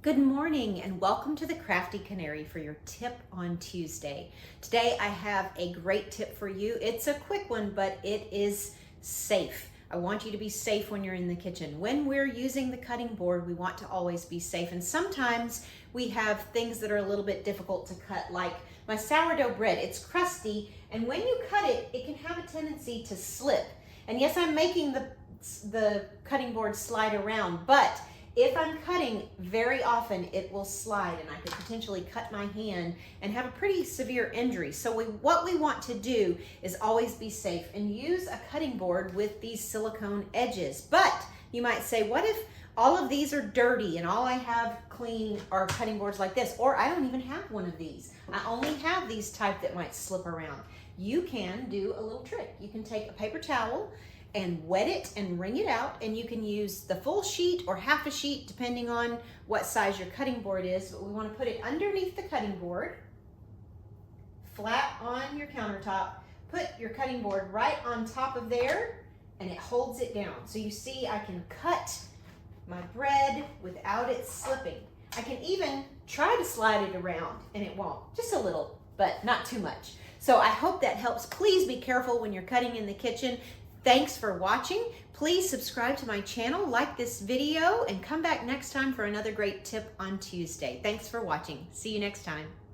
Good morning and welcome to the Crafty Canary for your tip on Tuesday. Today I have a great tip for you. It's a quick one, but it is safe. I want you to be safe when you're in the kitchen. When we're using the cutting board, we want to always be safe. And sometimes we have things that are a little bit difficult to cut, like my sourdough bread. It's crusty, and when you cut it, it can have a tendency to slip. And yes, I'm making the cutting board slide around, but if I'm cutting very often, it will slide and I could potentially cut my hand and have a pretty severe injury. So what we want to do is always be safe and use a cutting board with these silicone edges. But you might say, what if all of these are dirty and all I have clean are cutting boards like this? Or I don't even have one of these. I only have these type that might slip around. You can do a little trick. You can take a paper towel and wet it and wring it out, and you can use the full sheet or half a sheet depending on what size your cutting board is, but we want to put it underneath the cutting board, flat on your countertop. Put your cutting board right on top of there and it holds it down. So you see I can cut my bread without it slipping. I can even try to slide it around and it won't, just a little, but not too much. So I hope that helps. Please be careful when you're cutting in the kitchen. Thanks for watching. Please subscribe to my channel, like this video, and come back next time for another great tip on Tuesday. Thanks for watching. See you next time.